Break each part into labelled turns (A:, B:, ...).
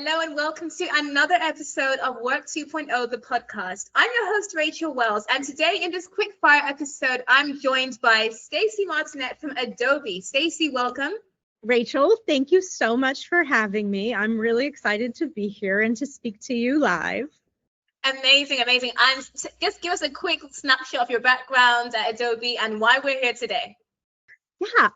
A: Hello and welcome to another episode of Work 2.0, the podcast. I'm your host, Rachel Wells, and today in this quick fire episode, I'm joined by Stacy Martinet from Adobe. Stacy, welcome.
B: Rachel, thank you so much for having me. I'm really excited to be here and to speak to you live.
A: Amazing, amazing. And just give us a quick snapshot of your background at Adobe and why we're here today.
B: Yeah,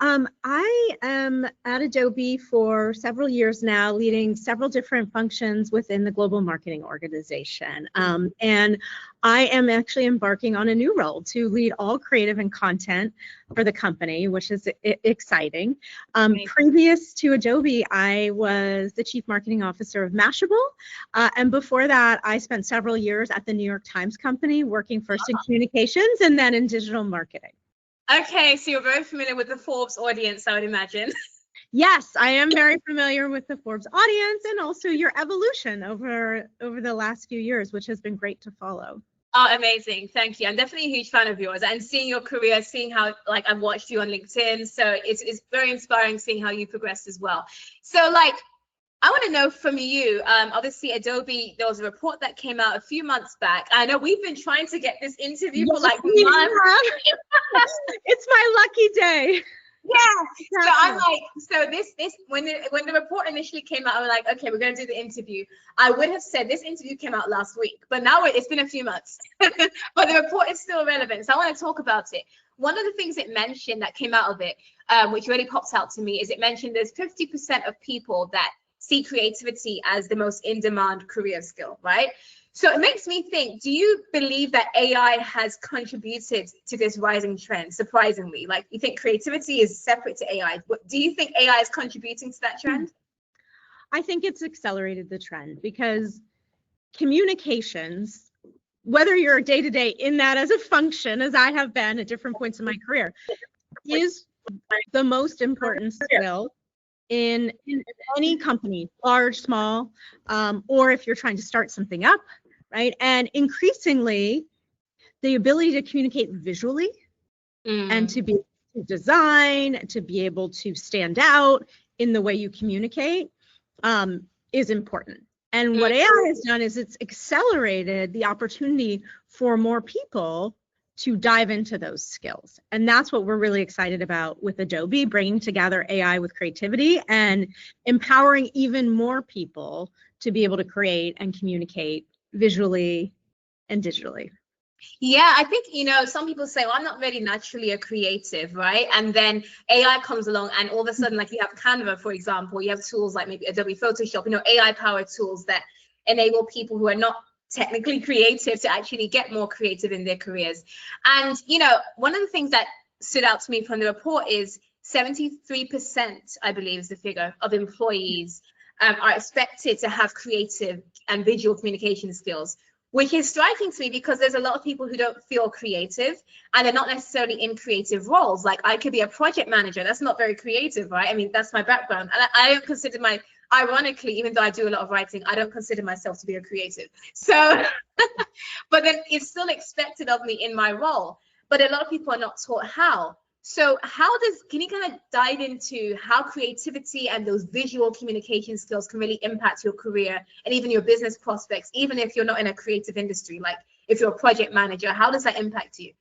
B: I am at Adobe for several years now, leading several different functions within the global marketing organization. And I am actually embarking on a new role to lead all creative and content for the company, which is exciting. Previous to Adobe, I was the Chief Marketing Officer of Mashable. And before that, I spent several years at the New York Times Company working first in communications and then in digital marketing.
A: Okay, so you're very familiar with the Forbes audience, I would imagine.
B: Yes, I am very familiar with the Forbes audience and also your evolution over the last few years, which has been great to follow.
A: Oh, amazing. Thank you. I'm definitely a huge fan of yours and seeing your career, seeing how, I've watched you on LinkedIn. So it's very inspiring seeing how you progressed as well. So I want to know from you, obviously Adobe, there was a report that came out a few months back. I know we've been trying to get this interview for months.
B: It's my lucky day.
A: Yeah. So I'm when the report initially came out, I was like, okay, we're going to do the interview. I would have said this interview came out last week, but now it's been a few months. But the report is still relevant. So I want to talk about it. One of the things it mentioned that came out of it, which really pops out to me, is it mentioned there's 50% of people that see creativity as the most in-demand career skill, right? So it makes me think, do you believe that AI has contributed to this rising trend, surprisingly? You think creativity is separate to AI? Do you think AI is contributing to that trend?
B: I think it's accelerated the trend because communications, whether you're day-to-day in that as a function, as I have been at different points in my career, is the most important skill in any company, large, small, or if you're trying to start something up, right? And increasingly, the ability to communicate visually and to be able to design, to be able to stand out in the way you communicate is important. And what AI has done is it's accelerated the opportunity for more people to dive into those skills. And that's what we're really excited about with Adobe, bringing together AI with creativity and empowering even more people to be able to create and communicate visually and digitally.
A: Yeah, I think, some people say, well, I'm not really naturally a creative, right? And then AI comes along and all of a sudden, you have Canva, for example, you have tools like maybe Adobe Photoshop, AI-powered tools that enable people who are not technically creative to actually get more creative in their careers. And, one of the things that stood out to me from the report is 73%, I believe is the figure, of employees are expected to have creative and visual communication skills, which is striking to me because there's a lot of people who don't feel creative and they're not necessarily in creative roles. I could be a project manager. That's not very creative, right? I mean, that's my background. And I don't consider ironically, even though I do a lot of writing, I don't consider myself to be a creative. So, but then it's still expected of me in my role. But a lot of people are not taught how. So can you kind of dive into how creativity and those visual communication skills can really impact your career and even your business prospects, even if you're not in a creative industry? If you're a project manager, how does that impact you?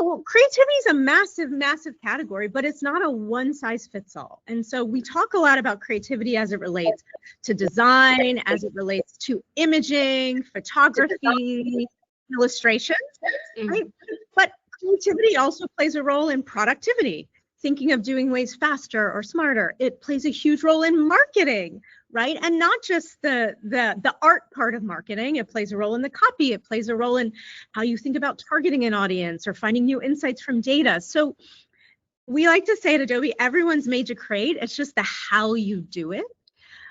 B: Yeah, well, creativity is a massive, massive category, but it's not a one size fits all. And so we talk a lot about creativity as it relates to design, as it relates to imaging, photography, illustration, right? But creativity also plays a role in productivity, thinking of doing ways faster or smarter. It plays a huge role in marketing, right? And not just the art part of marketing. It plays a role in the copy. It plays a role in how you think about targeting an audience or finding new insights from data. So we like to say at Adobe, everyone's made to create. It's just the how you do it.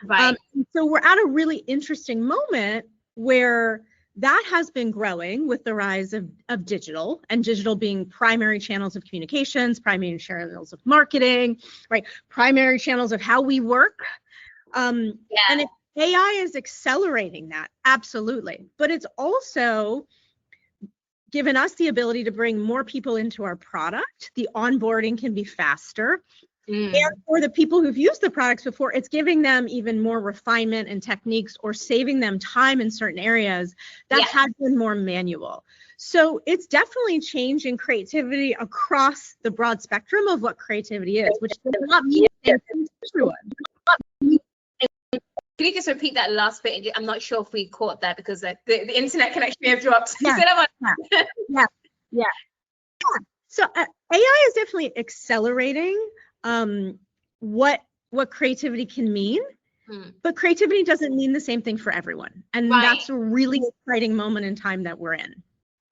A: Right.
B: So we're at a really interesting moment where that has been growing with the rise of digital, and digital being primary channels of communications, primary channels of marketing, right? Primary channels of how we work. And AI is accelerating that, absolutely. But it's also given us the ability to bring more people into our product. The onboarding can be faster. And for the people who've used the products before, it's giving them even more refinement and techniques, or saving them time in certain areas that had been more manual. So it's definitely changing creativity across the broad spectrum of what creativity is, which does not mean everyone.
A: Can you just repeat that last bit? I'm not sure if we caught that because the internet connection may have dropped.
B: Yeah. So AI is definitely accelerating what creativity can mean, but creativity doesn't mean the same thing for everyone. And that's a really exciting moment in time that we're in.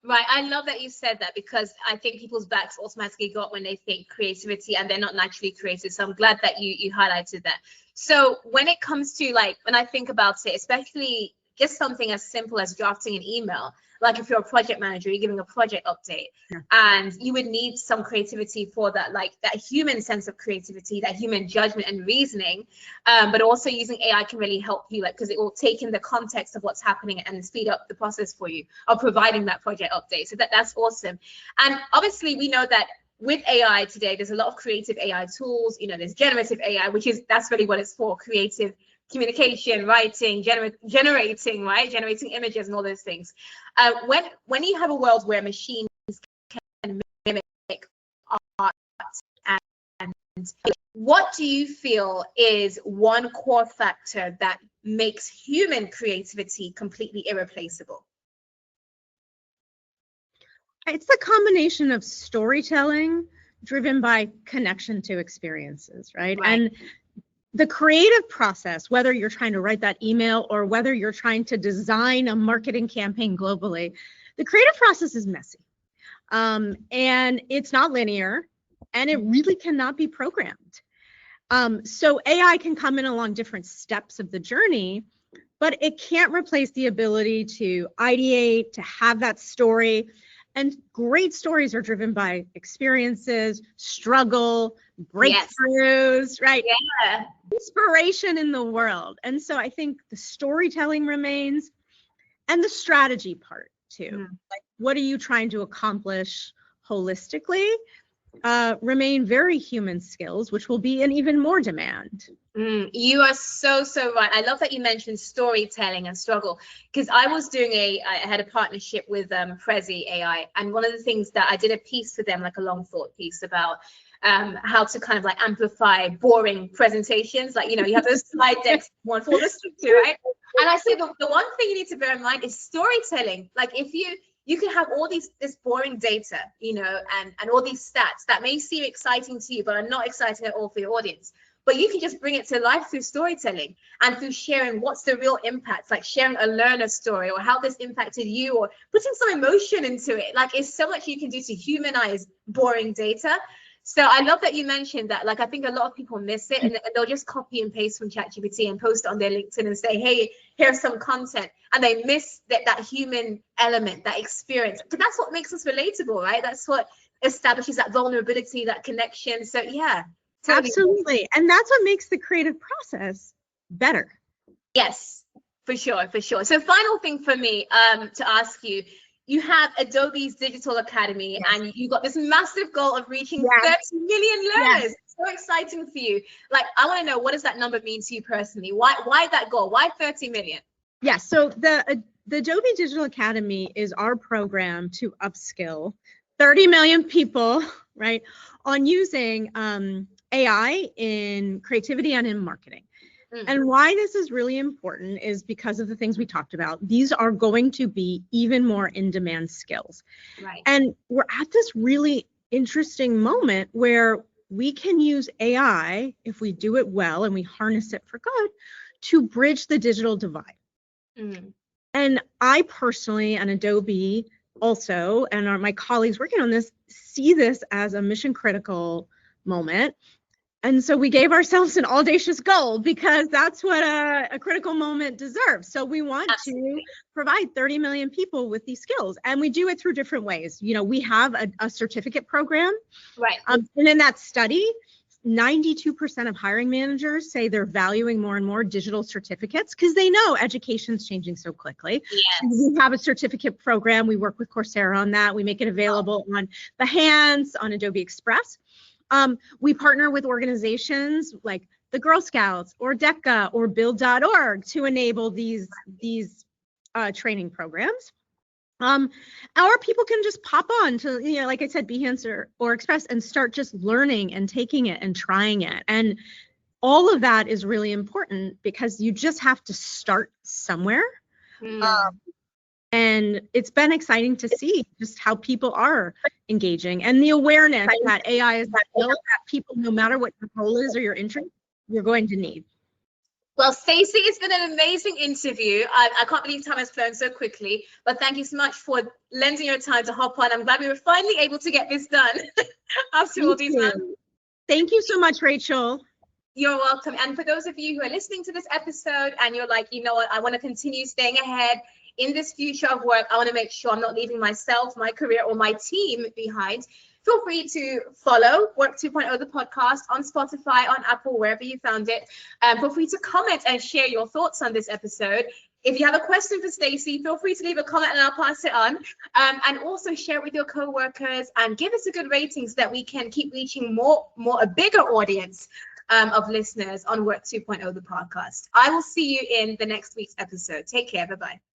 A: Right. I love that you said that, because I think people's backs automatically go up when they think creativity and they're not naturally creative. So I'm glad that you highlighted that. So when it comes to, like, when I think about it, especially just something as simple as drafting an email, like if you're a project manager, you're giving a project update, and you would need some creativity for that, like that human sense of creativity, that human judgment and reasoning, but also using AI can really help you, like, because it will take in the context of what's happening and speed up the process for you of providing that project update. So that's awesome. And obviously we know that with AI today, there's a lot of creative AI tools. You know, there's generative AI, that's really what it's for: creative communication, writing, generating images and all those things. When you have a world where machines can mimic art, and what do you feel is one core factor that makes human creativity completely irreplaceable?
B: It's the combination of storytelling driven by connection to experiences, right? And the creative process, whether you're trying to write that email or whether you're trying to design a marketing campaign globally, the creative process is messy. And it's not linear, and it really cannot be programmed. So AI can come in along different steps of the journey, but it can't replace the ability to ideate, to have that story. And great stories are driven by experiences, struggle, breakthroughs, right?
A: Yeah.
B: Inspiration in the world. And so I think the storytelling remains, and the strategy part too. Like, what are you trying to accomplish holistically? Remain very human skills, which will be in even more demand.
A: You are so right. I love that you mentioned storytelling and struggle, because I had a partnership with Prezi AI, and one of the things that I did a piece for them, like a long thought piece about how to kind of like amplify boring presentations. Like, you know, you have those slide decks, one for the structure, right? And I said the one thing you need to bear in mind is storytelling. Like, if you can have all this boring data, you know, and all these stats that may seem exciting to you, but are not exciting at all for your audience. But you can just bring it to life through storytelling and through sharing what's the real impact, like sharing a learner story or how this impacted you, or putting some emotion into it. Like, it's so much you can do to humanize boring data. So I love that you mentioned that. Like, I think a lot of people miss it, and they'll just copy and paste from ChatGPT and post it on their LinkedIn and say, hey, here's some content. And they miss that human element, that experience. But that's what makes us relatable, right? That's what establishes that vulnerability, that connection. So yeah. Totally.
B: Absolutely. And that's what makes the creative process better.
A: Yes, for sure. So final thing for me to ask you, you have Adobe's Digital Academy, and you got this massive goal of reaching 30 million learners. So exciting for you. Like, I want to know, what does that number mean to you personally? Why that goal? Why 30 million?
B: Yeah, so the Adobe Digital Academy is our program to upskill 30 million people, right, on using AI in creativity and in marketing. And why this is really important is because of the things we talked about. These are going to be even more in-demand skills.
A: Right.
B: And we're at this really interesting moment where we can use AI, if we do it well and we harness it for good, to bridge the digital divide. And I personally, and Adobe also, and my colleagues working on this, see this as a mission critical moment. And so we gave ourselves an audacious goal, because that's what a critical moment deserves. So we want to provide 30 million people with these skills, and we do it through different ways. You know, we have a certificate program.
A: Right.
B: And in that study, 92% of hiring managers say they're valuing more and more digital certificates, because they know education's changing so quickly.
A: Yes.
B: We have a certificate program. We work with Coursera on that. We make it available on Behance, on Adobe Express. We partner with organizations like the Girl Scouts or DECA or Build.org to enable these training programs. Our people can just pop on to, like I said, Behance or Express and start just learning and taking it and trying it. And all of that is really important because you just have to start somewhere. And it's been exciting to see just how people are engaging and the awareness that AI is that people, no matter what your role is or your interest, you're going to need.
A: Well, Stacy, it's been an amazing interview. I can't believe time has flown so quickly, but thank you so much for lending your time to hop on. I'm glad we were finally able to get this done after all these months.
B: Thank you so much, Rachel.
A: You're welcome. And for those of you who are listening to this episode and you're like, you know what, I want to continue staying ahead in this future of work, I want to make sure I'm not leaving myself, my career, or my team behind. Feel free to follow Work 2.0, the podcast, on Spotify, on Apple, wherever you found it. Feel free to comment and share your thoughts on this episode. If you have a question for Stacy, feel free to leave a comment and I'll pass it on. And also share it with your co-workers and give us a good rating so that we can keep reaching a bigger audience of listeners on Work 2.0, the podcast. I will see you in the next week's episode. Take care. Bye-bye.